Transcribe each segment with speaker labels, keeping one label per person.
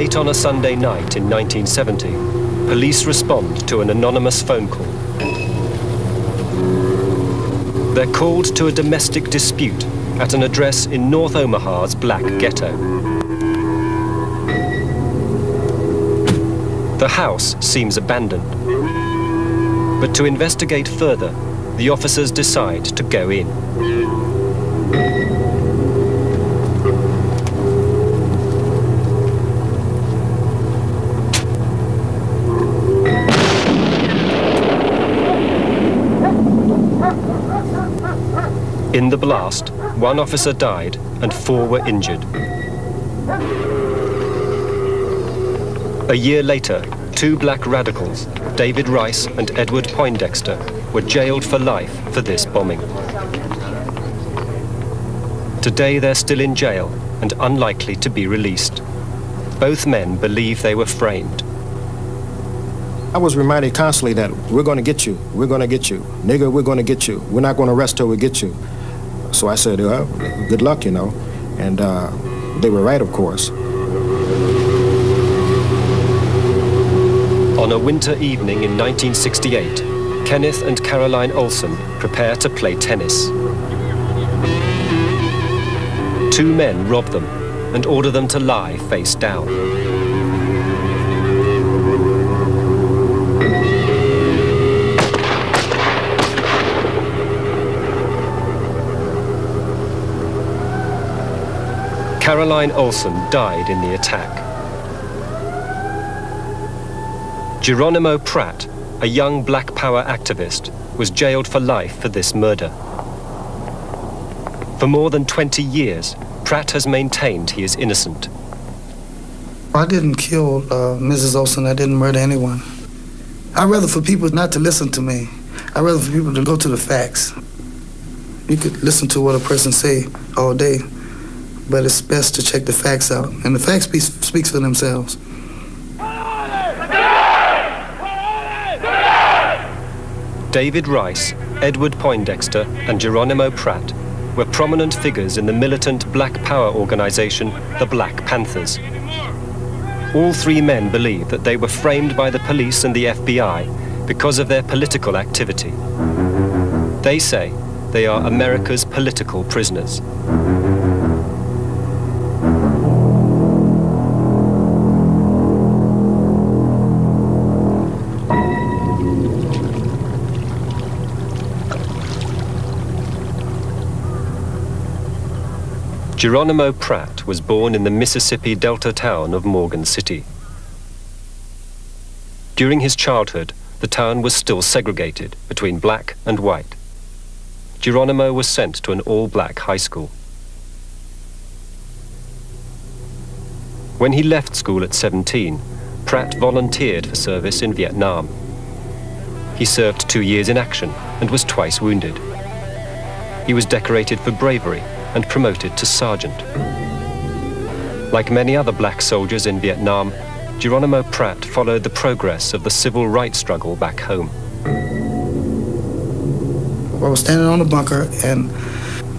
Speaker 1: Late on a Sunday night in 1970, police respond to an anonymous phone call. They're called to a domestic dispute at an address in North Omaha's Black Ghetto. The house seems abandoned, but to investigate further, the officers decide to go in. In the blast, one officer died and 4 were injured. A year later, 2 black radicals, David Rice and Edward Poindexter, were jailed for life for this bombing. Today they're still in jail and unlikely to be released. Both men believe they were framed.
Speaker 2: I was reminded constantly that we're going to get you, we're going to get you. Nigger, we're going to get you. We're not going to rest till we get you. So I said, well, good luck, you know. And they were right, of course.
Speaker 1: On a winter evening in 1968, Kenneth and Caroline Olsen prepare to play tennis. 2 men rob them and order them to lie face down. Caroline Olsen died in the attack. Geronimo Pratt, a young Black Power activist, was jailed for life for this murder. For more than 20 years, Pratt has maintained he is innocent.
Speaker 3: I didn't kill Mrs. Olsen. I didn't murder anyone. I'd rather for people not to listen to me. I'd rather for people to go to the facts. You could listen to what a person say all day, but it's best to check the facts out. And the facts speaks for themselves.
Speaker 1: David Rice, Edward Poindexter, and Geronimo Pratt were prominent figures in the militant Black Power organization, the Black Panthers. All 3 men believe that they were framed by the police and the FBI because of their political activity. They say they are America's political prisoners. Geronimo Pratt was born in the Mississippi Delta town of Morgan City. During his childhood, the town was still segregated between black and white. Geronimo was sent to an all-black high school. When he left school at 17, Pratt volunteered for service in Vietnam. He served 2 years in action and was twice wounded. He was decorated for bravery and promoted to sergeant. Like many other black soldiers in Vietnam, Geronimo Pratt followed the progress of the civil rights struggle back home.
Speaker 3: I was standing on the bunker, and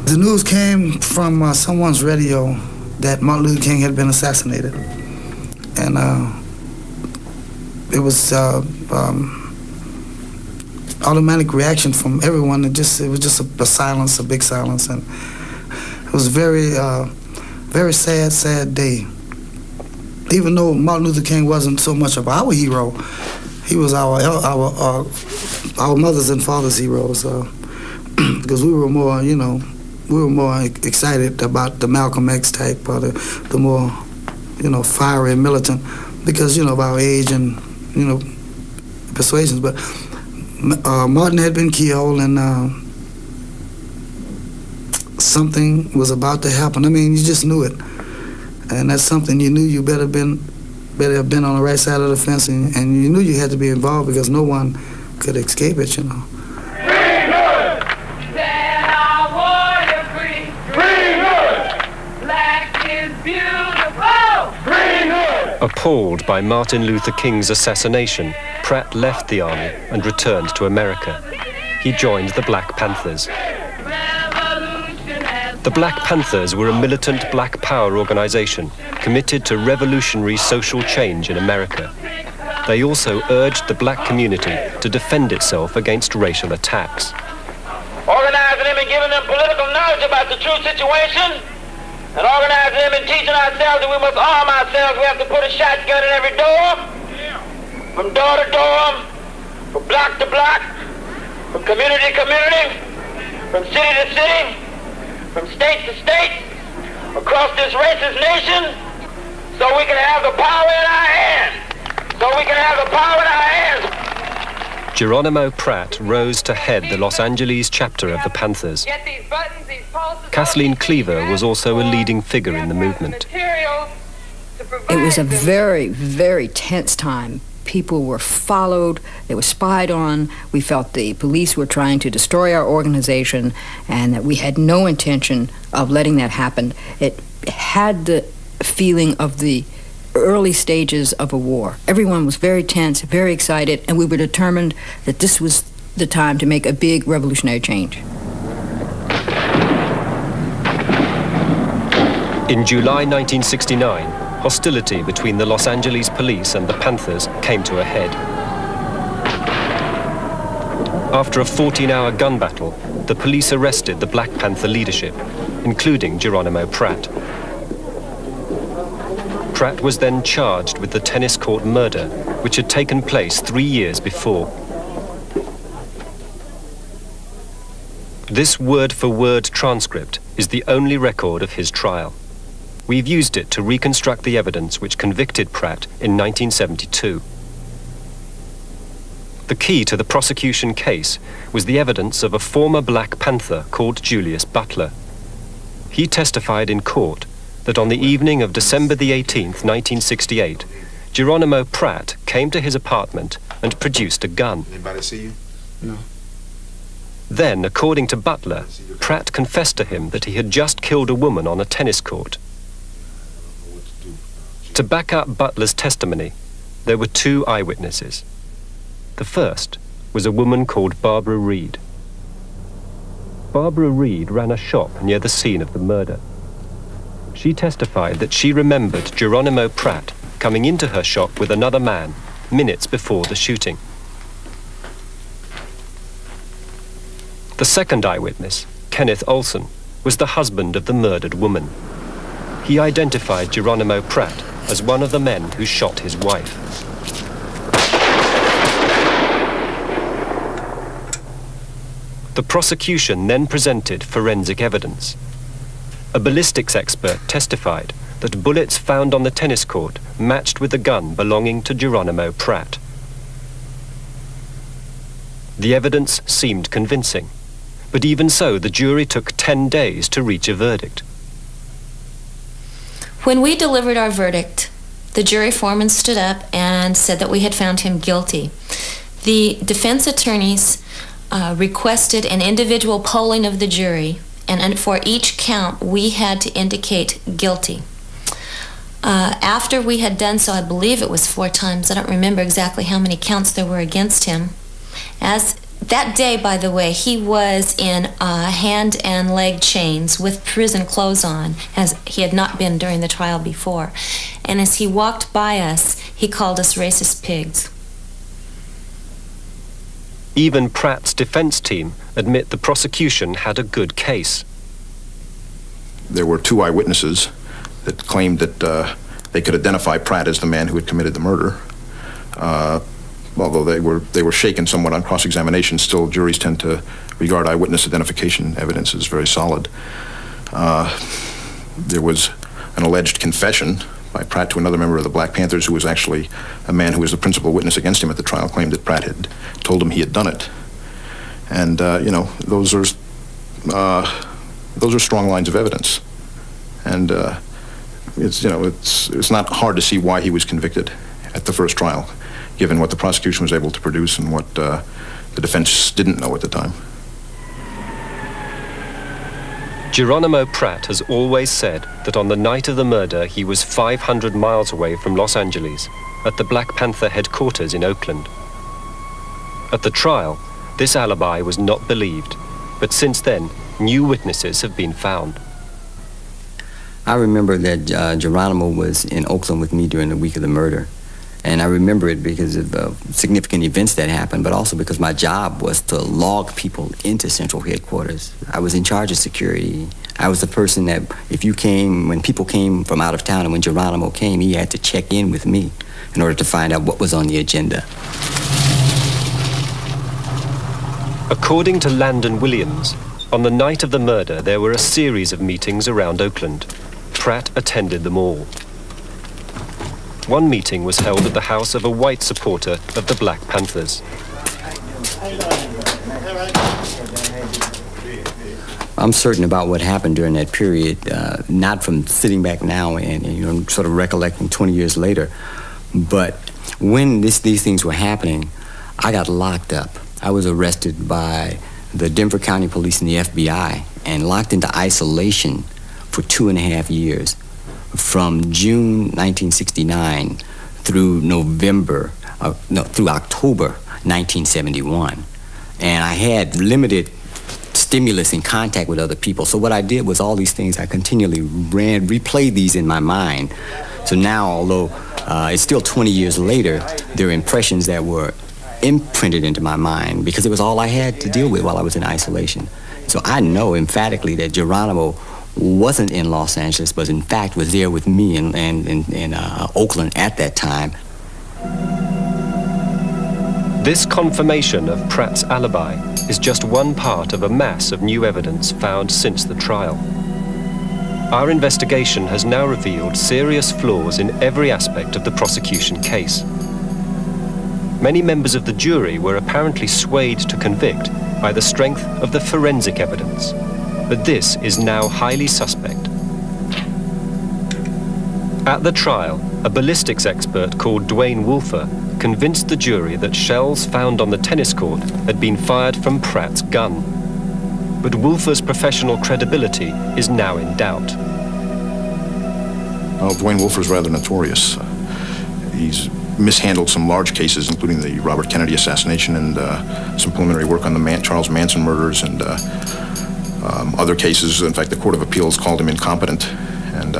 Speaker 3: the news came from someone's radio that Martin Luther King had been assassinated. And it was automatic reaction from everyone. It was just a silence, a big silence, and it was a very sad day. Even though Martin Luther King wasn't so much of our hero, he was our mothers and fathers' heroes. Because we were more, excited about the Malcolm X type, or the more, fiery and militant, because of our age and persuasions. But Martin had been killed, and something was about to happen. I mean, you just knew it. And that's something you knew you better have been on the right side of the fence, and you knew you had to be involved because no one could escape it,
Speaker 1: Appalled by Martin Luther King's assassination, Pratt left the army and returned to America. He joined the Black Panthers. The Black Panthers were a militant black power organization committed to revolutionary social change in America. They also urged the black community to defend itself against racial attacks.
Speaker 4: Organizing them and giving them political knowledge about the true situation, and organizing them and teaching ourselves that we must arm ourselves. We have to put a shotgun in every door, from door to door, from block to block, from community to community, from city to city, from state to state, across this racist nation, so we can have the power in our hands. So we can have the power in our hands.
Speaker 1: Geronimo Pratt rose to head the Los Angeles chapter of the Panthers. Kathleen Cleaver was also a leading figure in the movement.
Speaker 5: It was a very, very tense time. People were followed, they were spied on. We felt the police were trying to destroy our organization and that we had no intention of letting that happen. It had the feeling of the early stages of a war. Everyone was very tense, very excited, and we were determined that this was the time to make a big revolutionary change.
Speaker 1: In July 1969, hostility between the Los Angeles police and the Panthers came to a head. After a 14-hour gun battle, the police arrested the Black Panther leadership, including Geronimo Pratt. Pratt was then charged with the tennis court murder, which had taken place 3 years before. This word-for-word transcript is the only record of his trial. We've used it to reconstruct the evidence which convicted Pratt in 1972. The key to the prosecution case was the evidence of a former Black Panther called Julius Butler. He testified in court that on the evening of December the 18th, 1968, Geronimo Pratt came to his apartment and produced a gun.
Speaker 6: Anybody see you?
Speaker 3: No.
Speaker 1: Then, according to Butler, Pratt confessed to him that he had just killed a woman on a tennis court. To back up Butler's testimony, there were two eyewitnesses. The first was a woman called Barbara Reed. Barbara Reed ran a shop near the scene of the murder. She testified that she remembered Geronimo Pratt coming into her shop with another man minutes before the shooting. The second eyewitness, Kenneth Olsen, was the husband of the murdered woman. He identified Geronimo Pratt as one of the men who shot his wife. The prosecution then presented forensic evidence. A ballistics expert testified that bullets found on the tennis court matched with the gun belonging to Geronimo Pratt. The evidence seemed convincing, but even so, the jury took 10 days to reach a verdict.
Speaker 7: When we delivered our verdict, the jury foreman stood up and said that we had found him guilty. The defense attorneys requested an individual polling of the jury, and for each count, we had to indicate guilty. After we had done so, I believe it was 4 times. I don't remember exactly how many counts there were against him. As that day, by the way, he was in hand and leg chains with prison clothes on, as he had not been during the trial before. And as he walked by us, he called us racist pigs.
Speaker 1: Even Pratt's defense team admit the prosecution had a good case.
Speaker 6: There were 2 eyewitnesses that claimed that they could identify Pratt as the man who had committed the murder. Although they were shaken somewhat on cross-examination, still juries tend to regard eyewitness identification evidence as very solid. There was an alleged confession by Pratt to another member of the Black Panthers, who was actually a man who was the principal witness against him at the trial, claimed that Pratt had told him he had done it. And those are strong lines of evidence. And it's not hard to see why he was convicted at the first trial, given what the prosecution was able to produce and what the defense didn't know at the time.
Speaker 1: Geronimo Pratt has always said that on the night of the murder he was 500 miles away from Los Angeles, at the Black Panther headquarters in Oakland. At the trial, this alibi was not believed, but since then, new witnesses have been found.
Speaker 8: I remember that Geronimo was in Oakland with me during the week of the murder. And I remember it because of significant events that happened, but also because my job was to log people into Central Headquarters. I was in charge of security. I was the person that, when people came from out of town and when Geronimo came, he had to check in with me in order to find out what was on the agenda.
Speaker 1: According to Landon Williams, on the night of the murder, there were a series of meetings around Oakland. Pratt attended them all. One meeting was held at the house of a white supporter of the Black Panthers.
Speaker 8: I'm certain about what happened during that period, not from sitting back now and sort of recollecting 20 years later, but when these things were happening, I got locked up. I was arrested by the Denver County Police and the FBI and locked into isolation for 2.5 years. From June 1969 through through October 1971. And I had limited stimulus and contact with other people. So what I did was all these things, I continually replayed these in my mind. So now, although it's still 20 years later, there are impressions that were imprinted into my mind because it was all I had to deal with while I was in isolation. So I know emphatically that Geronimo wasn't in Los Angeles, but in fact was there with me in Oakland at that time.
Speaker 1: This confirmation of Pratt's alibi is just one part of a mass of new evidence found since the trial. Our investigation has now revealed serious flaws in every aspect of the prosecution case. Many members of the jury were apparently swayed to convict by the strength of the forensic evidence. But this is now highly suspect. At the trial, a ballistics expert called Dwayne Wolfer convinced the jury that shells found on the tennis court had been fired from Pratt's gun. But Wolfer's professional credibility is now in doubt.
Speaker 6: Well, Dwayne Wolfer's rather notorious. He's mishandled some large cases, including the Robert Kennedy assassination and some preliminary work on the Charles Manson murders and other cases. In fact, the Court of Appeals called him incompetent, and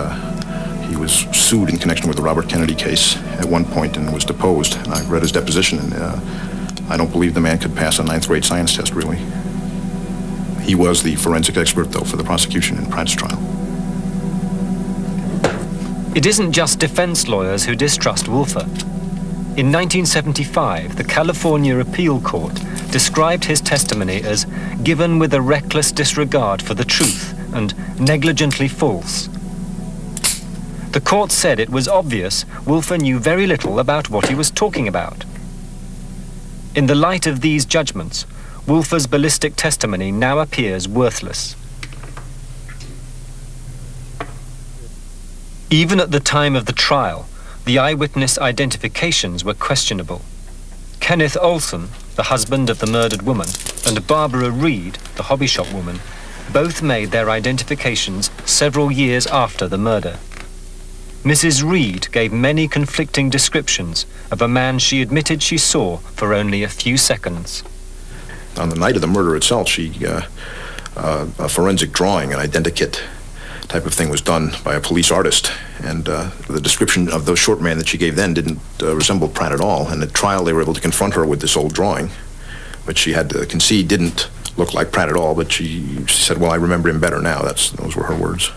Speaker 6: he was sued in connection with the Robert Kennedy case at one point and was deposed. And I read his deposition, and I don't believe the man could pass a 9th grade science test, really. He was the forensic expert, though, for the prosecution in Pratt's trial.
Speaker 9: It isn't just defense lawyers who distrust Wolfer. In 1975, the California Appeal Court described his testimony as given with a reckless disregard for the truth and negligently false. The court said it was obvious Wolfer knew very little about what he was talking about. In the light of these judgments, Wolfer's ballistic testimony now appears worthless. Even at the time of the trial, the eyewitness identifications were questionable. Kenneth Olsen, the husband of the murdered woman, and Barbara Reed, the hobby shop woman, both made their identifications several years after the murder. Mrs. Reed gave many conflicting descriptions of a man she admitted she saw for only a few seconds.
Speaker 6: On the night of the murder itself, a forensic drawing, an identikit type of thing, was done by a police artist, and the description of the short man that she gave then didn't resemble Pratt at all. And at trial, they were able to confront her with this old drawing, which she had to concede didn't look like Pratt at all, but she said, well, I remember him better now. Those were her words.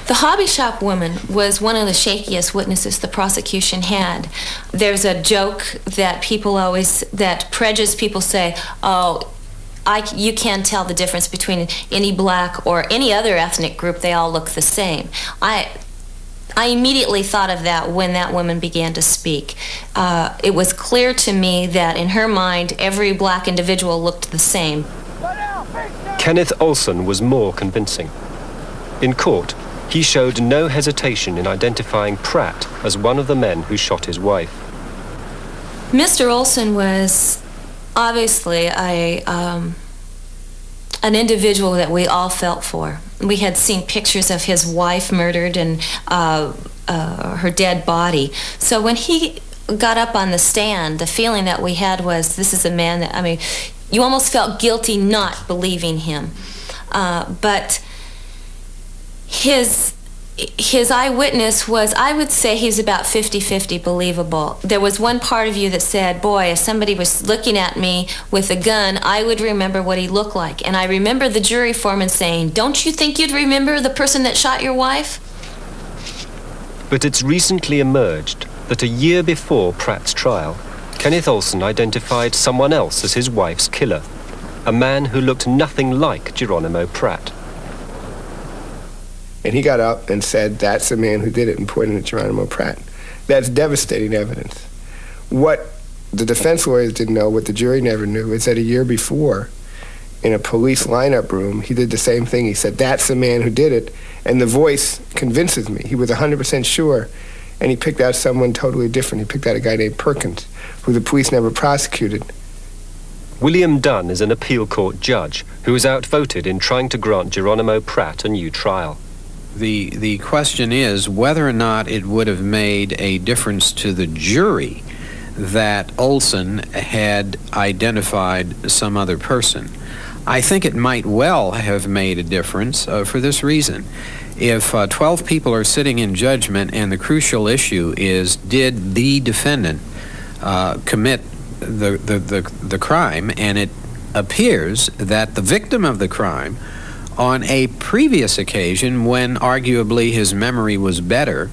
Speaker 7: The hobby shop woman was one of the shakiest witnesses the prosecution had. There's a joke that that prejudiced people say, oh, you can't tell the difference between any black or any other ethnic group. They all look the same. I immediately thought of that when that woman began to speak. It was clear to me that in her mind, every black individual looked the same.
Speaker 1: Kenneth Olsen was more convincing. In court, he showed no hesitation in identifying Pratt as one of the men who shot his wife.
Speaker 7: Mr. Olsen was obviously an individual that we all felt for. We had seen pictures of his wife murdered and her dead body. So when he got up on the stand, the feeling that we had was, this is a man that, you almost felt guilty not believing him. But His eyewitness was, I would say he's about 50-50 believable. There was one part of you that said, boy, if somebody was looking at me with a gun, I would remember what he looked like. And I remember the jury foreman saying, don't you think you'd remember the person that shot your wife?
Speaker 1: But it's recently emerged that a year before Pratt's trial, Kenneth Olsen identified someone else as his wife's killer, a man who looked nothing like Geronimo Pratt.
Speaker 10: And he got up and said, that's the man who did it, and pointed at Geronimo Pratt. That's devastating evidence. What the defense lawyers didn't know, what the jury never knew, is that a year before, in a police lineup room, he did the same thing. He said, that's the man who did it, and the voice convinces me. He was 100% sure, and he picked out someone totally different. He picked out a guy named Perkins, who the police never prosecuted.
Speaker 1: William Dunn is an appeal court judge who was outvoted in trying to grant Geronimo Pratt a new trial.
Speaker 11: The question is whether or not it would have made a difference to the jury that Olsen had identified some other person. I think it might well have made a difference for this reason. If 12 people are sitting in judgment and the crucial issue is, did the defendant commit the crime, and it appears that the victim of the crime on a previous occasion, when arguably his memory was better,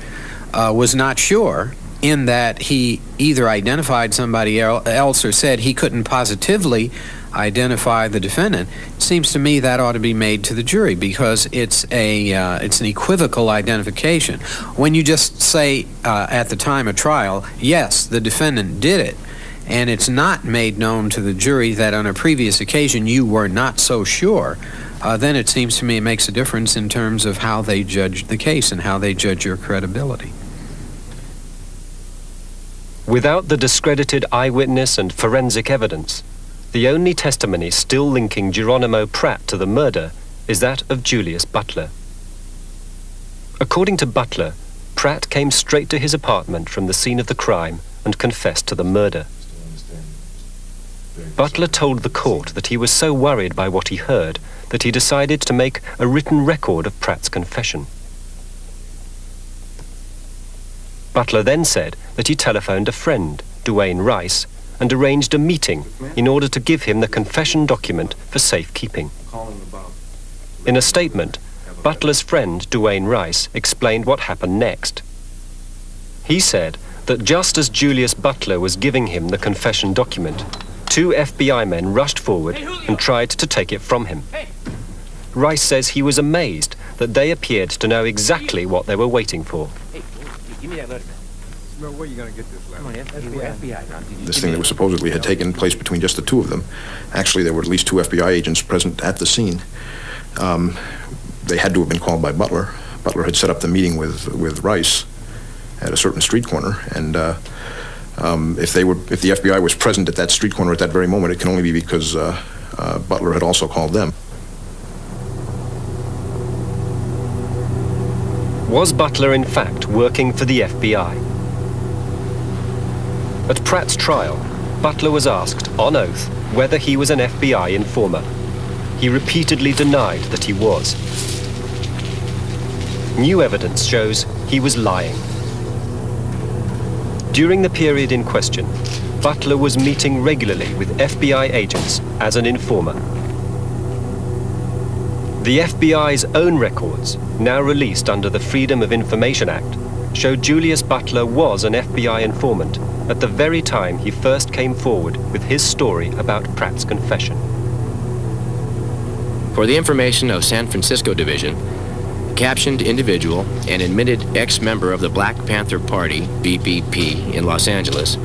Speaker 11: was not sure, in that he either identified somebody else or said he couldn't positively identify the defendant. It seems to me that ought to be made to the jury, because it's an equivocal identification. When you just say at the time of trial, yes, the defendant did it, and it's not made known to the jury that on a previous occasion you were not so sure, then it seems to me it makes a difference in terms of how they judge the case and how they judge your credibility.
Speaker 1: Without the discredited eyewitness and forensic evidence, the only testimony still linking Geronimo Pratt to the murder is that of Julius Butler. According to Butler, Pratt came straight to his apartment from the scene of the crime and confessed to the murder. Butler told the court that he was so worried by what he heard that he decided to make a written record of Pratt's confession. Butler then said that he telephoned a friend, Duane Rice, and arranged a meeting in order to give him the confession document for safekeeping. In a statement, Butler's friend, Duane Rice, explained what happened next. He said that just as Julius Butler was giving him the confession document, 2 FBI men rushed forward and tried to take it from him. Rice says he was amazed that they appeared to know exactly what they were waiting for.
Speaker 12: Hey, give me that letter. Where are you going to get this letter? FBI.
Speaker 6: This thing that was supposedly had taken place between just the two of them. Actually, there were at least 2 FBI agents present at the scene. They had to have been called by Butler. Butler had set up the meeting with Rice at a certain street corner, and if the FBI was present at that street corner at that very moment, it can only be because Butler had also called them.
Speaker 1: Was Butler in fact working for the FBI? At Pratt's trial, Butler was asked on oath whether he was an FBI informer. He repeatedly denied that he was. New evidence shows he was lying. During the period in question, Butler was meeting regularly with FBI agents as an informer. The FBI's own records, now released under the Freedom of Information Act, show Julius Butler was an FBI informant at the very time he first came forward with his story about Pratt's confession.
Speaker 13: For the information of San Francisco Division, captioned individual and admitted ex-member of the Black Panther Party, BPP, in Los Angeles,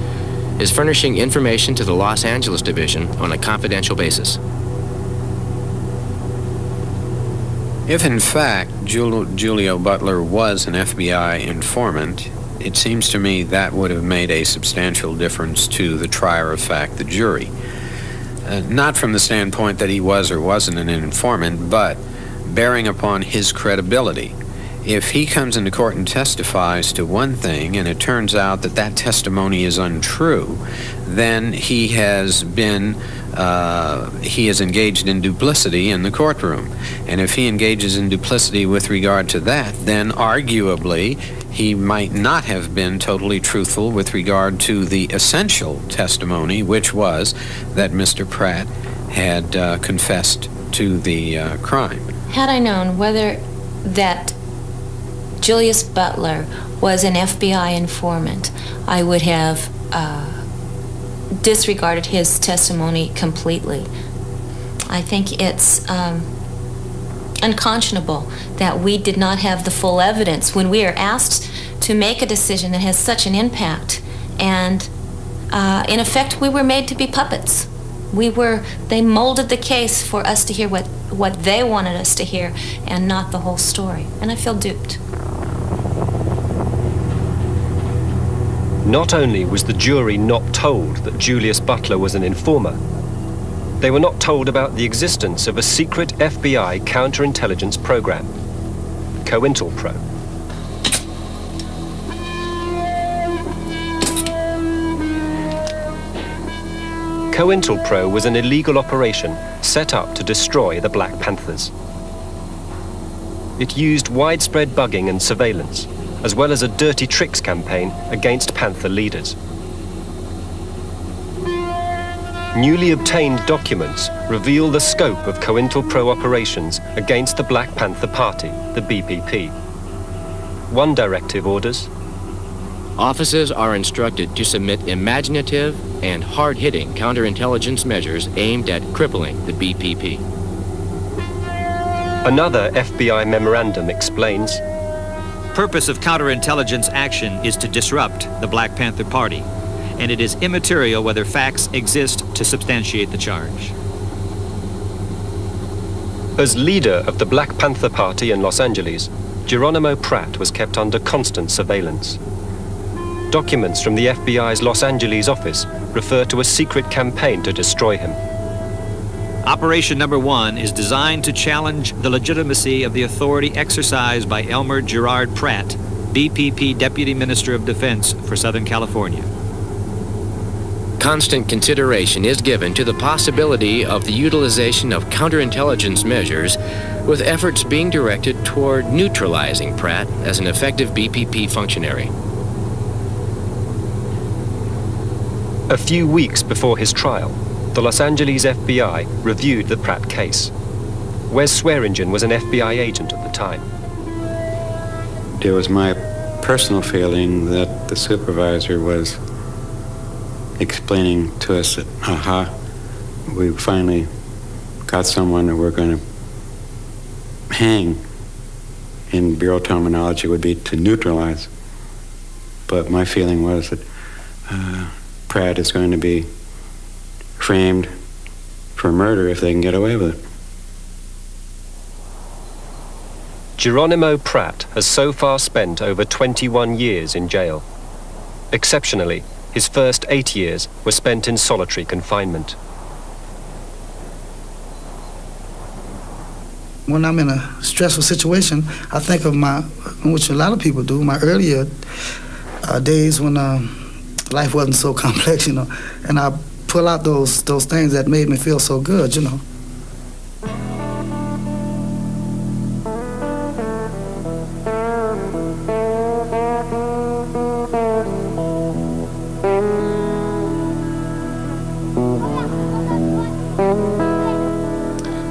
Speaker 13: is furnishing information to the Los Angeles Division on a confidential basis.
Speaker 11: If in fact Julio Butler was an FBI informant, it seems to me that would have made a substantial difference to the trier of fact, the jury. Not from the standpoint that he was or wasn't an informant, but bearing upon his credibility. if he comes into court and testifies to one thing and it turns out that that testimony is untrue, then he has engaged in duplicity in the courtroom. And if he engages in duplicity with regard to that, then arguably he might not have been totally truthful with regard to the essential testimony, which was that Mr. Pratt had confessed to the crime.
Speaker 7: Had I known whether that Julius Butler was an FBI informant, I would have disregarded his testimony completely. I think it's unconscionable that we did not have the full evidence when we are asked to make a decision that has such an impact. And in effect, we were made to be puppets. They molded the case for us to hear what they wanted us to hear and not the whole story. And I feel duped.
Speaker 1: Not only was the jury not told that Julius Butler was an informer, they were not told about the existence of a secret FBI counterintelligence program, COINTELPRO. COINTELPRO was an illegal operation set up to destroy the Black Panthers. It used widespread bugging and surveillance, as well as a dirty tricks campaign against Panther leaders. Newly obtained documents reveal the scope of COINTELPRO operations against the Black Panther Party, the BPP. One directive orders:
Speaker 13: officers are instructed to submit imaginative and hard-hitting counterintelligence measures aimed at crippling the BPP.
Speaker 1: Another FBI memorandum explains:
Speaker 14: purpose of counterintelligence action is to disrupt the Black Panther Party, and it is immaterial whether facts exist to substantiate the charge.
Speaker 1: As leader of the Black Panther Party in Los Angeles, Geronimo Pratt was kept under constant surveillance. Documents from the FBI's Los Angeles office refer to a secret campaign to destroy him.
Speaker 14: Operation Number 1 is designed to challenge the legitimacy of the authority exercised by Elmer Gerard Pratt, BPP Deputy Minister of Defense for Southern California.
Speaker 13: Constant consideration is given to the possibility of the utilization of counterintelligence measures, with efforts being directed toward neutralizing Pratt as an effective BPP functionary.
Speaker 1: A few weeks before his trial, the Los Angeles FBI reviewed the Pratt case. Wes Swearingen was an FBI agent at the time.
Speaker 15: It was my personal feeling that the supervisor was explaining to us that, aha, we finally got someone that we're going to hang. In Bureau terminology would be to neutralize. But my feeling was that Pratt is going to be framed for murder if they can get away with it.
Speaker 1: Geronimo Pratt has so far spent over 21 years in jail. Exceptionally, his first 8 years were spent in solitary confinement.
Speaker 3: When I'm in a stressful situation, I think of which a lot of people do, my earlier days when life wasn't so complex, and I pull out those things that made me feel so good,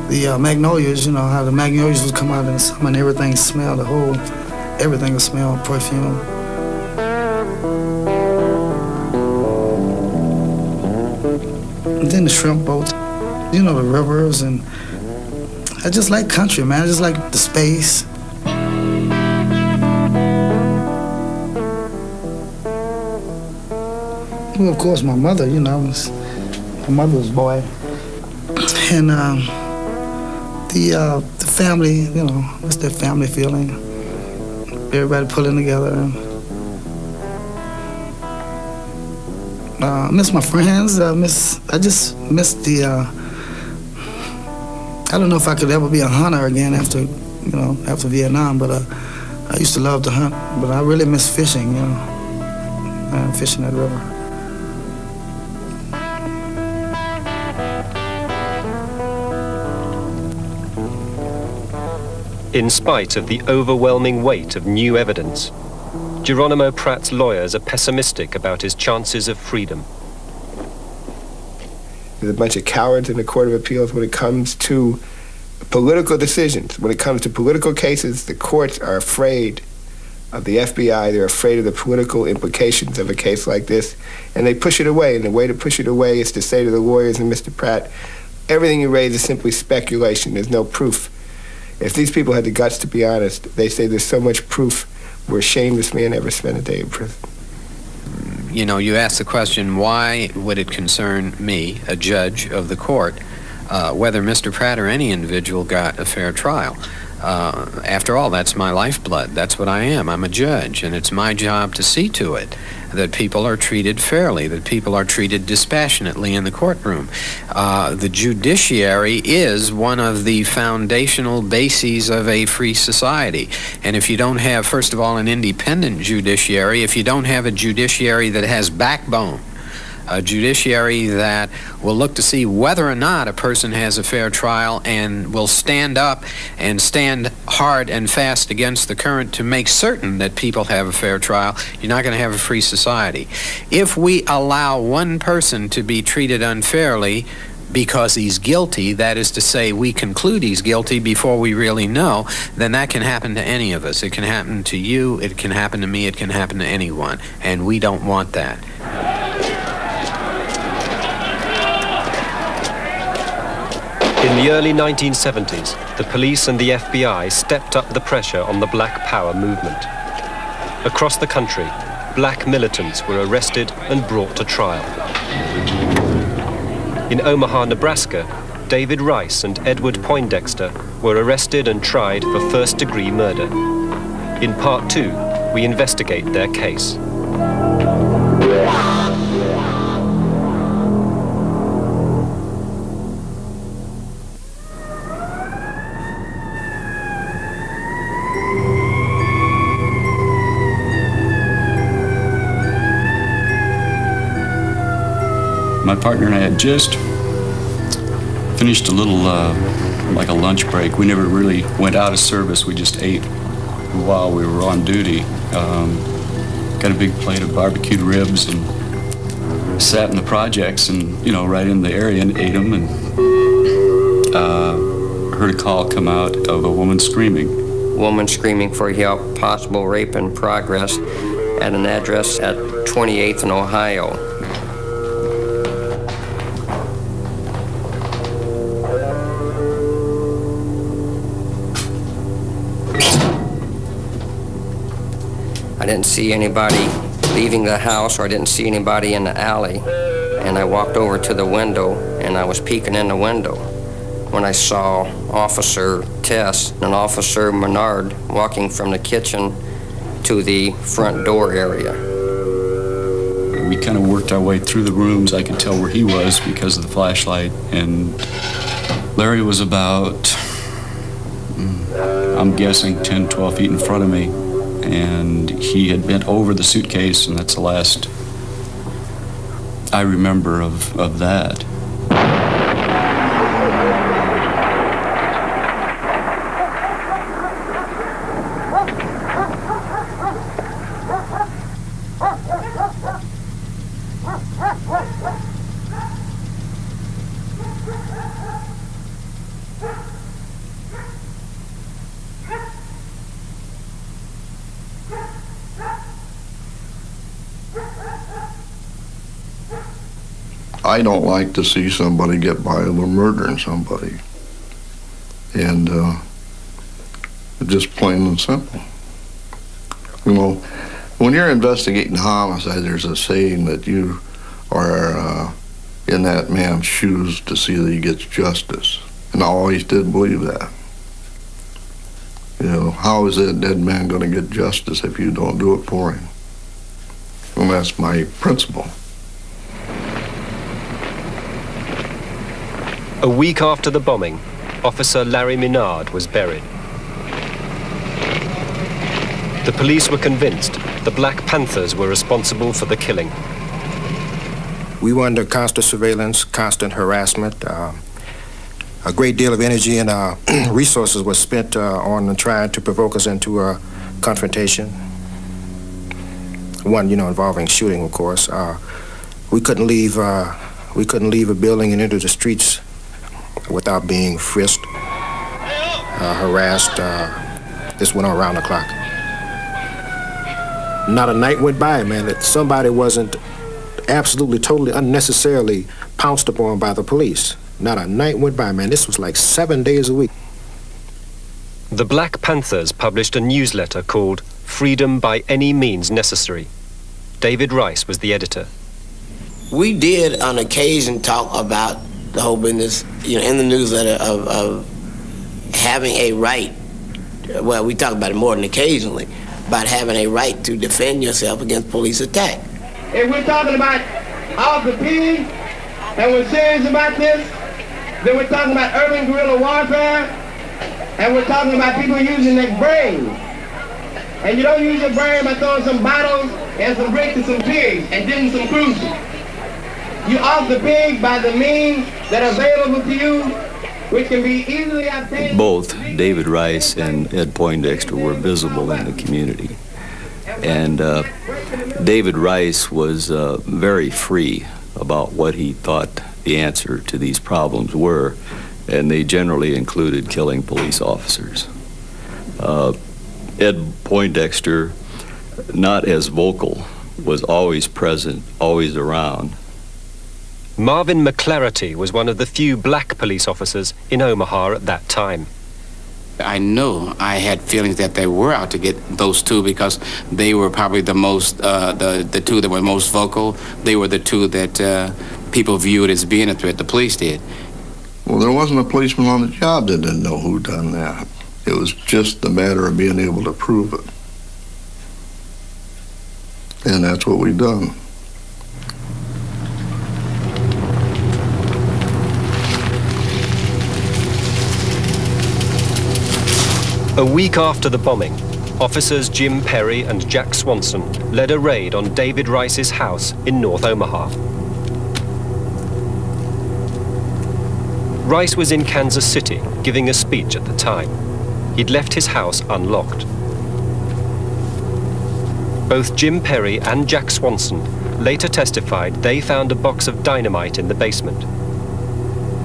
Speaker 3: The magnolias, how the magnolias would come out in the summer and everything smelled, everything would smell perfume. And then the shrimp boats, the rivers, and I just like country, man. I just like the space. Well, of course, my mother, my mother's boy. And the family, what's that family feeling? Everybody pulling together. I miss my friends. I just miss the. I don't know if I could ever be a hunter again after Vietnam, but I used to love to hunt, but I really miss fishing, you know, fishing that river.
Speaker 1: In spite of the overwhelming weight of new evidence, Geronimo Pratt's lawyers are pessimistic about his chances of freedom.
Speaker 10: There's a bunch of cowards in the Court of Appeals when it comes to political decisions. When it comes to political cases, the courts are afraid of the FBI. They're afraid of the political implications of a case like this, and they push it away. And the way to push it away is to say to the lawyers and Mr. Pratt, everything you raise is simply speculation. There's no proof. If these people had the guts to be honest, they say there's so much proof, we're ashamed this man ever spent a day in prison.
Speaker 11: You know, you asked the question, why would it concern me, a judge of the court, whether Mr. Pratt or any individual got a fair trial? After all, that's my lifeblood. That's what I am. I'm a judge, and it's my job to see to it that people are treated fairly, that people are treated dispassionately in the courtroom. The judiciary is one of the foundational bases of a free society. And if you don't have, first of all, an independent judiciary, if you don't have a judiciary that has backbone, a judiciary that will look to see whether or not a person has a fair trial and will stand up and stand hard and fast against the current to make certain that people have a fair trial, you're not going to have a free society. If we allow one person to be treated unfairly because he's guilty, that is to say, we conclude he's guilty before we really know, then that can happen to any of us. It can happen to you, it can happen to me, it can happen to anyone, and we don't want that.
Speaker 1: In the early 1970s, the police and the FBI stepped up the pressure on the Black Power movement. Across the country, black militants were arrested and brought to trial. In Omaha, Nebraska, David Rice and Edward Poindexter were arrested and tried for first-degree murder. In Part 2, we investigate their case.
Speaker 16: My partner and I had just finished a little, like a lunch break. We never really went out of service. We just ate while we were on duty. Got a big plate of barbecued ribs and sat in the projects and, you know, right in the area and ate them, and heard a call come out of a woman screaming.
Speaker 17: Woman screaming for help, possible rape in progress at an address at 28th and Ohio. I didn't see anybody leaving the house, or I didn't see anybody in the alley. And I walked over to the window, and I was peeking in the window when I saw Officer Tess and Officer Menard walking from the kitchen to the front door area.
Speaker 16: We kind of worked our way through the rooms. I could tell where he was because of the flashlight. And Larry was about, I'm guessing, 10, 12 feet in front of me. And he had bent over the suitcase, and that's the last I remember of that.
Speaker 18: I don't like to see somebody get by over murdering somebody. And just plain and simple. You know, when you're investigating homicide, there's a saying that you are in that man's shoes to see that he gets justice. And I always did believe that. You know, how is that dead man going to get justice if you don't do it for him? And that's my principle.
Speaker 1: A week after the bombing, Officer Larry Menard was buried. The police were convinced the Black Panthers were responsible for the killing.
Speaker 2: We were under constant surveillance, constant harassment. A great deal of energy and resources were spent on trying to provoke us into a confrontation. One, involving shooting, of course. We couldn't leave a building and enter the streets without being frisked, harassed. This went on around the clock. Not a night went by, man, that somebody wasn't absolutely, totally, unnecessarily pounced upon by the police. Not a night went by, man. This was like 7 days a week.
Speaker 1: The Black Panthers published a newsletter called Freedom by Any Means Necessary. David Rice was the editor.
Speaker 19: We did on occasion talk about the whole business, in the newsletter of having a right. Well, we talk about it more than occasionally, about having a right to defend yourself against police attack.
Speaker 4: If we're talking about off the pig, and we're serious about this, then we're talking about urban guerrilla warfare, and we're talking about people using their brain. And you don't use your brain by throwing some bottles and some bricks and some pigs and doing some cruising. You off the pig by the means that are available to you, which can be easily obtained.
Speaker 20: Both David Rice and Ed Poindexter were visible in the community. And David Rice was very free about what he thought the answer to these problems were, and they generally included killing police officers. Ed Poindexter, not as vocal, was always present, always around.
Speaker 1: Marvin McClarity was one of the few black police officers in Omaha at that time.
Speaker 21: I know I had feelings that they were out to get those two because they were probably the most, the two that were most vocal. They were the two that people viewed as being a threat. The police did.
Speaker 18: Well, there wasn't a policeman on the job that didn't know who done that. It was just a matter of being able to prove it. And that's what we've done.
Speaker 1: A week after the bombing, officers Jim Perry and Jack Swanson led a raid on David Rice's house in North Omaha. Rice was in Kansas City giving a speech at the time. He'd left his house unlocked. Both Jim Perry and Jack Swanson later testified they found a box of dynamite in the basement.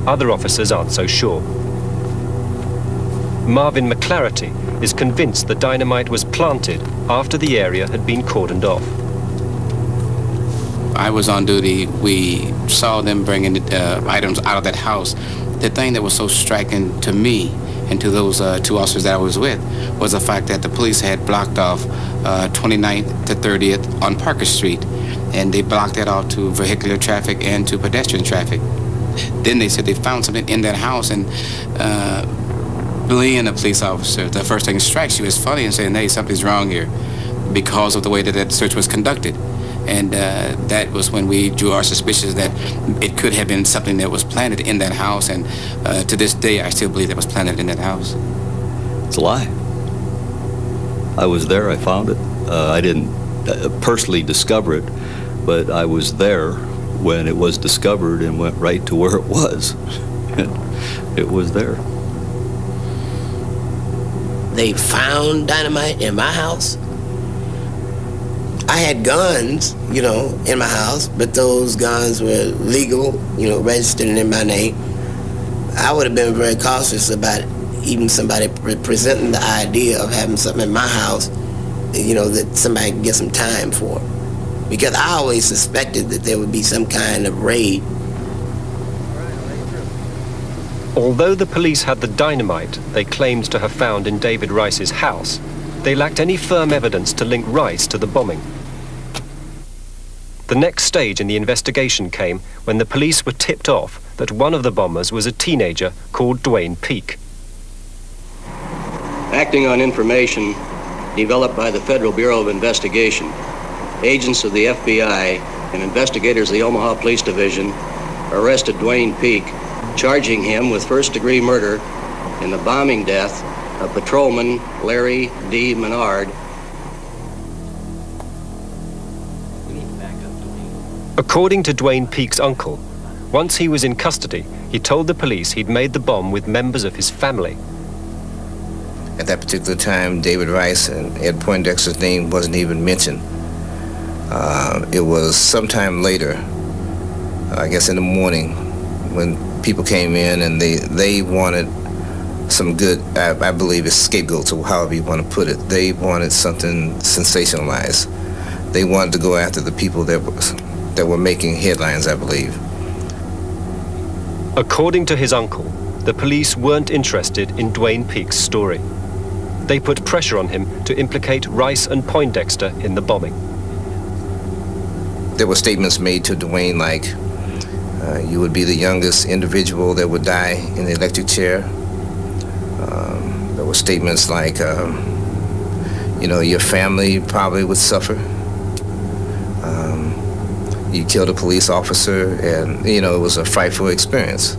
Speaker 1: Other officers aren't so sure. Marvin McClarity is convinced the dynamite was planted after the area had been cordoned off.
Speaker 21: I was on duty. We saw them bringing items out of that house. The thing that was so striking to me and to those two officers that I was with was the fact that the police had blocked off 29th to 30th on Parker Street, and they blocked that off to vehicular traffic and to pedestrian traffic. Then they said they found something in that house, and being a police officer, the first thing that strikes you is funny and saying, hey, something's wrong here, because of the way that that search was conducted. And that was when we drew our suspicions that it could have been something that was planted in that house, and to this day I still believe that was planted in that house.
Speaker 20: It's a lie. I was there, I found it. I didn't personally discover it, but I was there when it was discovered and went right to where it was. It was there.
Speaker 19: They found dynamite in my house. I had guns, in my house, but those guns were legal, registered in my name. I would have been very cautious about even somebody presenting the idea of having something in my house, that somebody can get some time for. Because I always suspected that there would be some kind of raid.
Speaker 1: Although the police had the dynamite they claimed to have found in David Rice's house, they lacked any firm evidence to link Rice to the bombing. The next stage in the investigation came when the police were tipped off that one of the bombers was a teenager called Dwayne Peak.
Speaker 22: Acting on information developed by the Federal Bureau of Investigation, agents of the FBI and investigators of the Omaha Police Division arrested Dwayne Peak, charging him with first-degree murder in the bombing death of patrolman Larry D. Menard
Speaker 1: According to Dwayne Peake's uncle, once he was in custody, he told the police he'd made the bomb with members of his family.
Speaker 22: At that particular time, David Rice and Ed Poindexter's name wasn't even mentioned. It was sometime later, I guess in the morning, when people came in and they wanted some good, I believe it's scapegoats, or however you want to put it. They wanted something sensationalized. They wanted to go after the people that were making headlines, I believe.
Speaker 1: According to his uncle, the police weren't interested in Dwayne Peake's story. They put pressure on him to implicate Rice and Poindexter in the bombing.
Speaker 22: There were statements made to Dwayne like, you would be the youngest individual that would die in the electric chair. There were statements like, your family probably would suffer. You killed a police officer, and, it was a frightful experience.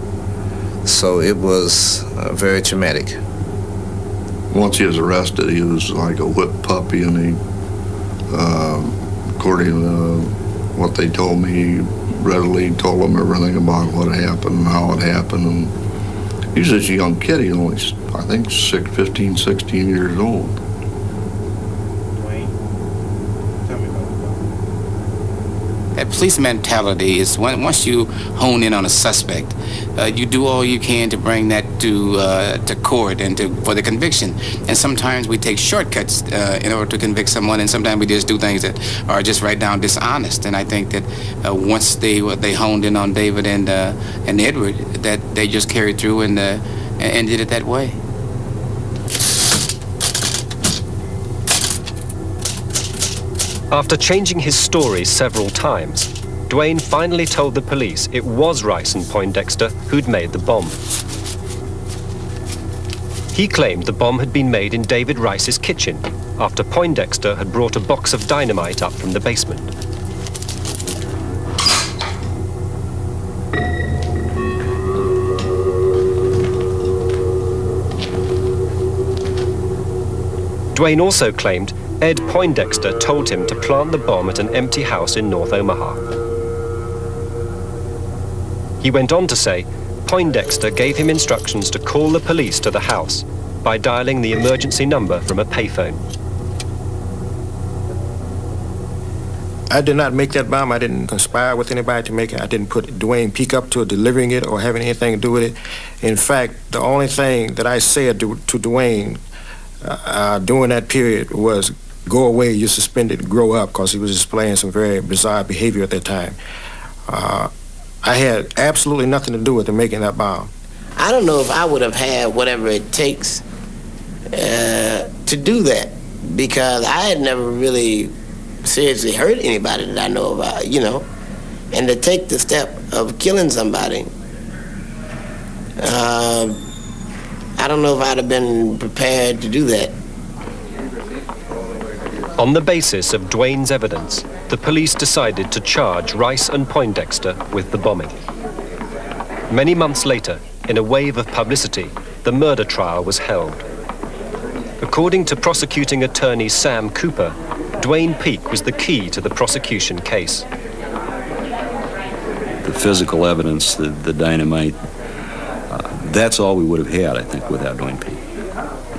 Speaker 22: So it was very traumatic.
Speaker 18: Once he was arrested, he was like a whipped puppy, and he, according to what they told me, he readily told them everything about what happened and how it happened. And he was just a young kid. He only, I think, 15, 16 years old.
Speaker 21: That police mentality is once you hone in on a suspect, you do all you can to bring that to court and for the conviction. And sometimes we take shortcuts in order to convict someone, and sometimes we just do things that are just right down dishonest. And I think that once they honed in on David and Edward, that they just carried through and did it that way.
Speaker 1: After changing his story several times, Dwayne finally told the police it was Rice and Poindexter who'd made the bomb. He claimed the bomb had been made in David Rice's kitchen after Poindexter had brought a box of dynamite up from the basement. Dwayne also claimed Ed Poindexter told him to plant the bomb at an empty house in North Omaha. He went on to say Poindexter gave him instructions to call the police to the house by dialing the emergency number from a payphone.
Speaker 2: I did not make that bomb. I didn't conspire with anybody to make it. I didn't put Dwayne Peake up to delivering it or having anything to do with it. In fact, the only thing that I said to Dwayne during that period was, go away, you're suspended, grow up, because he was displaying some very bizarre behavior at that time. I had absolutely nothing to do with him making that bomb.
Speaker 19: I don't know if I would have had whatever it takes to do that, because I had never really seriously hurt anybody that I know about, and to take the step of killing somebody, I don't know if I'd have been prepared to do that.
Speaker 1: On the basis of Dwayne's evidence, the police decided to charge Rice and Poindexter with the bombing. Many months later, in a wave of publicity, the murder trial was held. According to prosecuting attorney Sam Cooper, Dwayne Peake was the key to the prosecution case.
Speaker 20: The physical evidence, the dynamite, that's all we would have had, I think, without Dwayne Peake.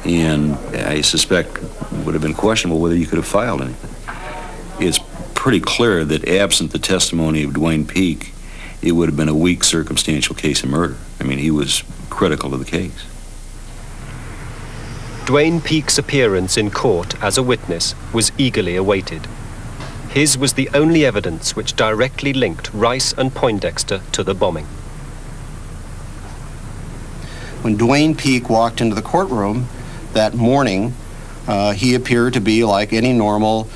Speaker 20: And I suspect it would have been questionable whether you could have filed anything. It's pretty clear that absent the testimony of Dwayne Peake, it would have been a weak circumstantial case of murder. I mean, he was critical to the case.
Speaker 1: Dwayne Peake's appearance in court as a witness was eagerly awaited. His was the only evidence which directly linked Rice and Poindexter to the bombing.
Speaker 5: When Dwayne Peake walked into the courtroom that morning, he appeared to be like any normal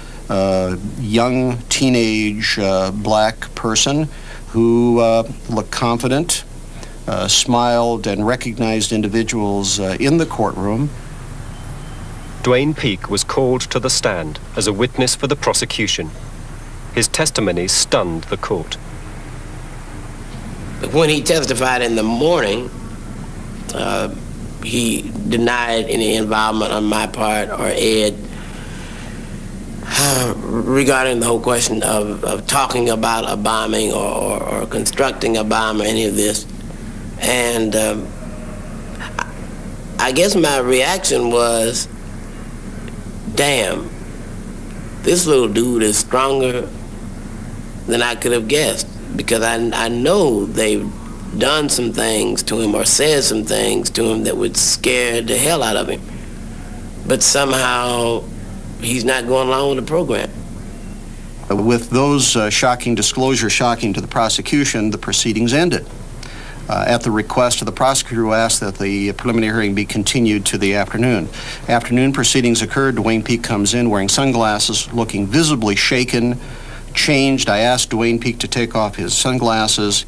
Speaker 5: young teenage black person who looked confident, smiled, and recognized individuals in the courtroom.
Speaker 1: Dwayne Peake was called to the stand as a witness for the prosecution. His testimony stunned the court.
Speaker 19: When he testified in the morning, he denied any involvement on my part or Ed. regarding the whole question of talking about a bombing or constructing a bomb or any of this. And I guess my reaction was, damn, this little dude is stronger than I could have guessed, because I know they've done some things to him or said some things to him that would scare the hell out of him. But somehow he's not going along with the program.
Speaker 5: With those shocking disclosures shocking to the prosecution, the proceedings ended. At the request of the prosecutor, who asked that the preliminary hearing be continued to the afternoon. Afternoon proceedings occurred. Dwayne Peak comes in wearing sunglasses, looking visibly shaken, changed. I asked Dwayne Peak to take off his sunglasses.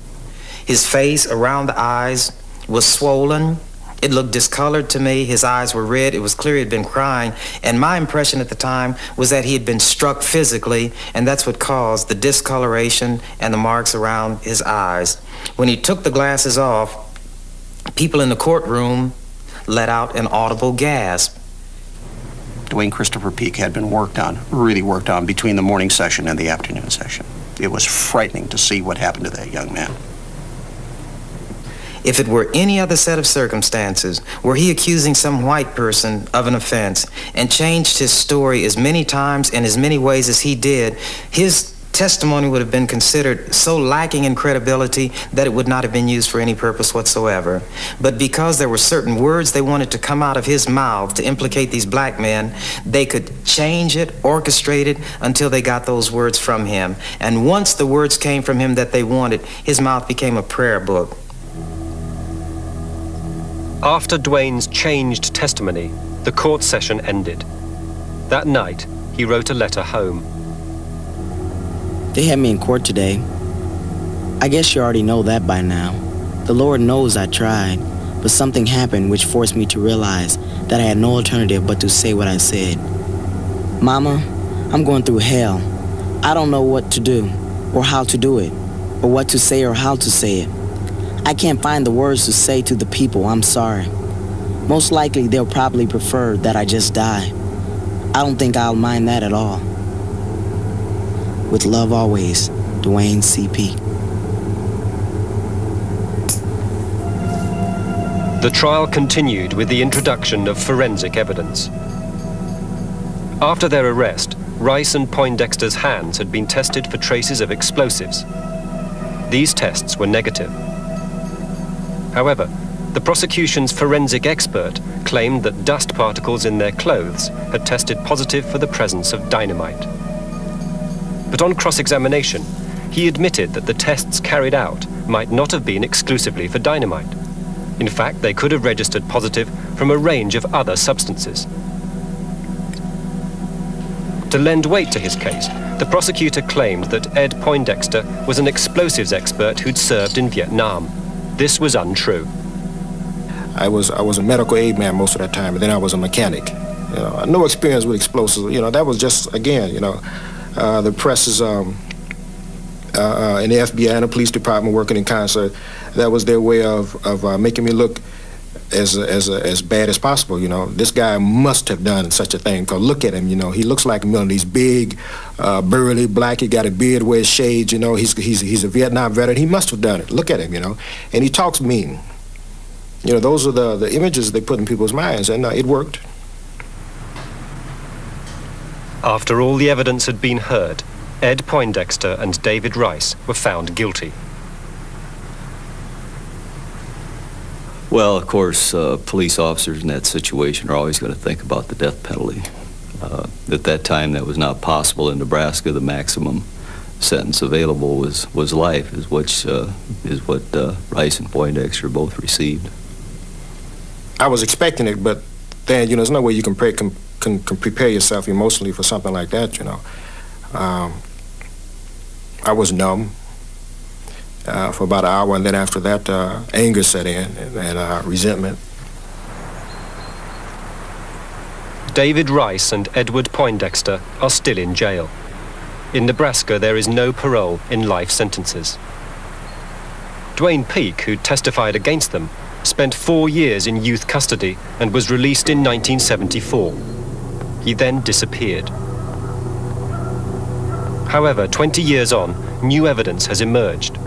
Speaker 8: His face around the eyes was swollen. It looked discolored to me. His eyes were red. It was clear he had been crying. And my impression at the time was that he had been struck physically, and that's what caused the discoloration and the marks around his eyes. When he took the glasses off, people in the courtroom let out an audible gasp.
Speaker 5: Dwayne Christopher Peak had been worked on, really worked on, between the morning session and the afternoon session. It was frightening to see what happened to that young man.
Speaker 8: If it were any other set of circumstances, were he accusing some white person of an offense and changed his story as many times and as many ways as he did, his testimony would have been considered so lacking in credibility that it would not have been used for any purpose whatsoever. But because there were certain words they wanted to come out of his mouth to implicate these black men, they could change it, orchestrate it, until they got those words from him. And once the words came from him that they wanted, his mouth became a prayer book.
Speaker 1: After Dwayne's changed testimony, the court session ended. That night, he wrote a letter home.
Speaker 9: They had me in court today. I guess you already know that by now. The Lord knows I tried, but something happened which forced me to realize that I had no alternative but to say what I said. Mama, I'm going through hell. I don't know what to do, or how to do it, or what to say or how to say it. I can't find the words to say to the people I'm sorry. Most likely they'll probably prefer that I just die. I don't think I'll mind that at all. With love always, Dwayne C. Peak.
Speaker 1: The trial continued with the introduction of forensic evidence. After their arrest, Rice and Poindexter's hands had been tested for traces of explosives. These tests were negative. However, the prosecution's forensic expert claimed that dust particles in their clothes had tested positive for the presence of dynamite. But on cross-examination, he admitted that the tests carried out might not have been exclusively for dynamite. In fact, they could have registered positive from a range of other substances. To lend weight to his case, the prosecutor claimed that Ed Poindexter was an explosives expert who'd served in Vietnam. This was untrue.
Speaker 2: I was a medical aid man most of that time, and then I was a mechanic. You know, no experience with explosives. You know, that was just, again, you know, the press is in the FBI and the police department working in concert. That was their way of making me look as bad as possible. You know, this guy must have done such a thing. Cause look at him. You know, he looks like one of these big, burly black. He got a beard, wears shades. You know, he's a Vietnam veteran. He must have done it. Look at him. You know, and he talks mean. You know, those are the images they put in people's minds, and it worked.
Speaker 1: After all the evidence had been heard, Ed Poindexter and David Rice were found guilty.
Speaker 20: Well, of course, police officers in that situation are always going to think about the death penalty. At that time, that was not possible in Nebraska. The maximum sentence available was life, is what Rice and Poindexter both received.
Speaker 2: I was expecting it, but then, you know, there's no way you can prepare yourself emotionally for something like that, you know. I was numb for about an hour, and then after that, anger set in and resentment.
Speaker 1: David Rice and Edward Poindexter are still in jail. In Nebraska, there is no parole in life sentences. Dwayne Peak, who testified against them, spent 4 years in youth custody and was released in 1974. He then disappeared. However, 20 years on, new evidence has emerged.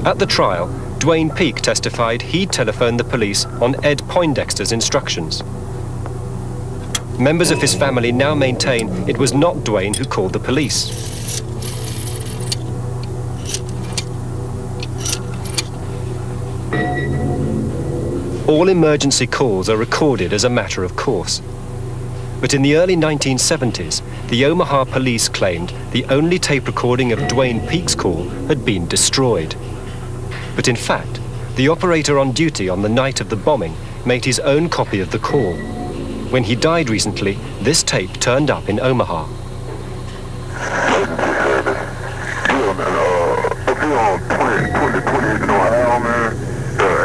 Speaker 1: At the trial, Dwayne Peak testified he'd telephoned the police on Ed Poindexter's instructions. Members of his family now maintain it was not Dwayne who called the police. All emergency calls are recorded as a matter of course. But in the early 1970s, the Omaha police claimed the only tape recording of Dwayne Peak's call had been destroyed. But in fact, the operator on duty on the night of the bombing made his own copy of the call. When he died recently, this tape turned up in Omaha.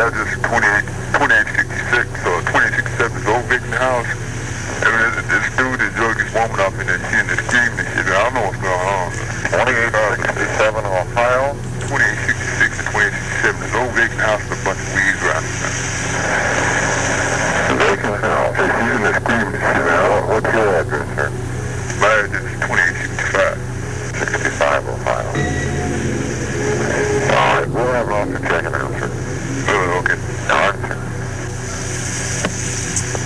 Speaker 6: Address 2866 or 2867 is old Victor House. This dude that drug this woman up in there, she in the screaming and shit. I don't know what's going on. 2867 Ohio. 2866 and 2867 is old Victor House with a bunch of weeds around it. Victor House. She's in there screaming and shit. What's your address, sir? My address is 2865. 65 Ohio. All right, we'll have an officer checking out, sir. Okay. All right, sir.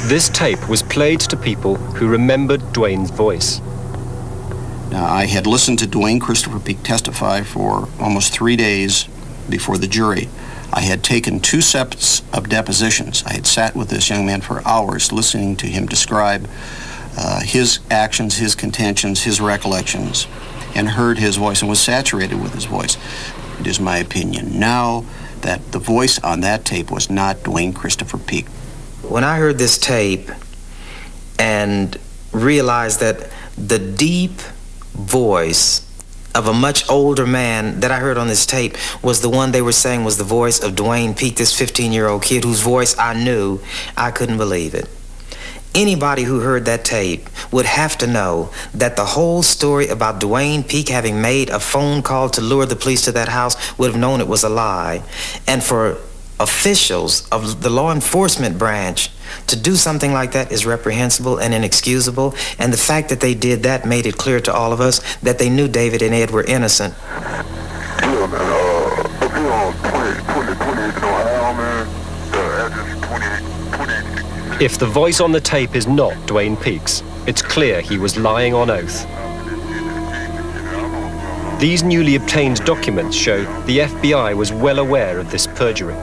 Speaker 1: This tape was played to people who remembered Dwayne's voice.
Speaker 5: Now, I had listened to Dwayne Christopher Peak testify for almost 3 days before the jury. I had taken 2 sets of depositions. I had sat with this young man for hours listening to him describe his actions, his contentions, his recollections, and heard his voice and was saturated with his voice. It is my opinion now that the voice on that tape was not Dwayne Christopher Peak.
Speaker 8: When I heard this tape and realized that the deep voice of a much older man that I heard on this tape was the one they were saying was the voice of Dwayne Peak, this 15-year-old kid whose voice I knew, I couldn't believe it. Anybody who heard that tape would have to know that the whole story about Dwayne Peak having made a phone call to lure the police to that house would have known it was a lie. And for officials of the law enforcement branch to do something like that is reprehensible and inexcusable. And the fact that they did that made it clear to all of us that they knew David and Ed were innocent.
Speaker 1: If the voice on the tape is not Dwayne Peak's, it's clear he was lying on oath. These newly obtained documents show the FBI was well aware of this perjury.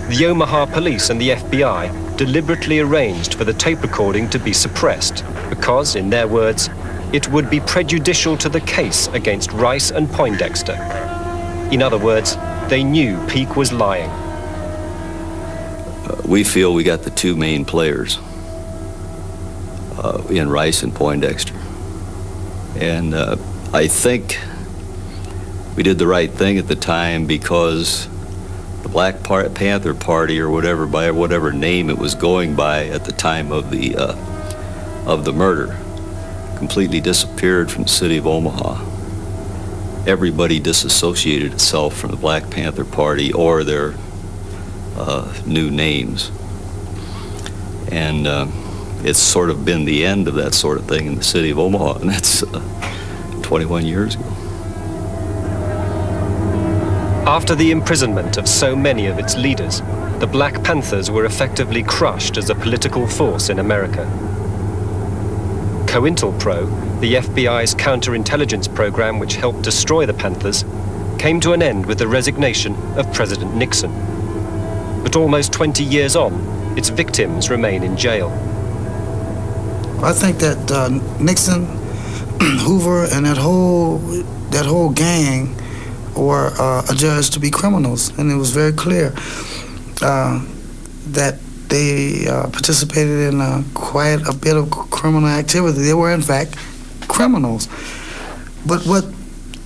Speaker 1: The Omaha police and the FBI deliberately arranged for the tape recording to be suppressed because, in their words, it would be prejudicial to the case against Rice and Poindexter. In other words, they knew Peak was lying.
Speaker 20: We feel we got the 2 main players in Rice and Poindexter. And I think we did the right thing at the time because the Black Panther Party or whatever, by whatever name it was going by at the time of the murder, completely disappeared from the city of Omaha. Everybody disassociated itself from the Black Panther Party or their new names. And it's sort of been the end of that sort of thing in the city of Omaha, and that's 21 years ago.
Speaker 1: After the imprisonment of so many of its leaders, the Black Panthers were effectively crushed as a political force in America. COINTELPRO, the FBI's counterintelligence program which helped destroy the Panthers, came to an end with the resignation of President Nixon. But almost 20 years on, its victims remain in jail.
Speaker 3: I think that Nixon, Hoover, and that whole gang were adjudged to be criminals, and it was very clear that they participated in quite a bit of criminal activity. They were, in fact, criminals. But what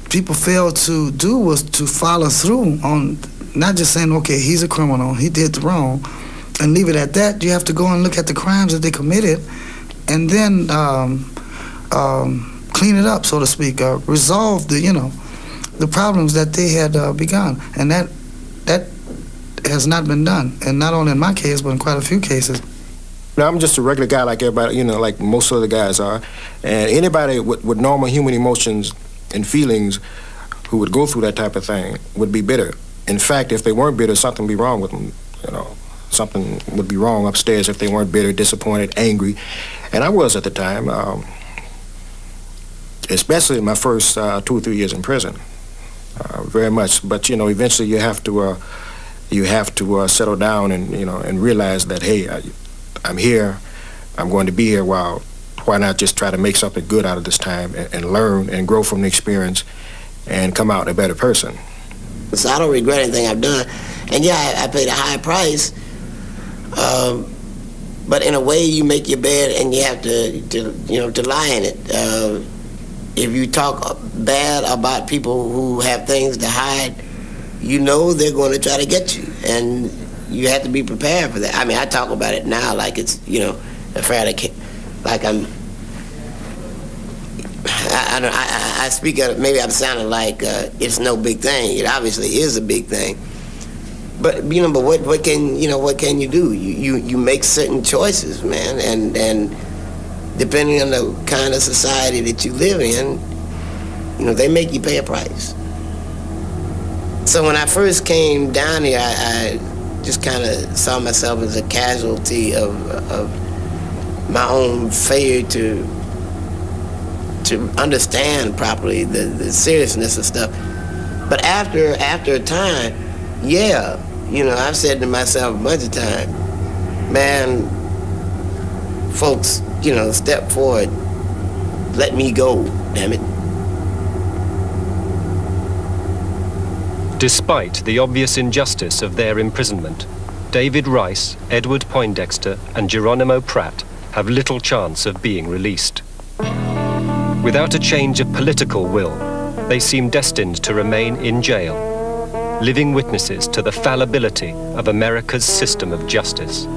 Speaker 3: people failed to do was to follow through on not just saying, okay, he's a criminal, he did wrong, and leave it at that. You have to go and look at the crimes that they committed and then clean it up, so to speak, resolve the problems that they had begun. And that has not been done, and not only in my case, but in quite a few cases.
Speaker 2: Now, I'm just a regular guy like everybody, you know, like most of the guys are. And anybody with normal human emotions and feelings who would go through that type of thing would be bitter. In fact, if they weren't bitter, something would be wrong with them, you know. Something would be wrong upstairs if they weren't bitter, disappointed, angry. And I was at the time, especially in my first 2 or 3 years in prison, very much. But, you know, eventually you have to settle down and, you know, and realize that, hey, I'm here, I'm going to be here, why not just try to make something good out of this time and learn and grow from the experience and come out a better person.
Speaker 19: So I don't regret anything I've done. And yeah, I paid a high price, but in a way you make your bed and you have to lie in it. If you talk bad about people who have things to hide, you know they're going to try to get you, and you have to be prepared for that. I mean, I talk about it now like it's, you know, like I speak of it, maybe I'm sounding like it's no big thing. It obviously is a big thing. But, you know, but what can you do? You make certain choices, man, and depending on the kind of society that you live in, you know, they make you pay a price. So when I first came down here, I just kind of saw myself as a casualty of my own failure to understand properly the seriousness of stuff. But after a time, yeah, you know, I've said to myself a bunch of times, man, folks, you know, step forward, let me go, damn it.
Speaker 1: Despite the obvious injustice of their imprisonment, David Rice, Edward Poindexter, and Geronimo Pratt have little chance of being released. Without a change of political will, they seem destined to remain in jail, living witnesses to the fallibility of America's system of justice.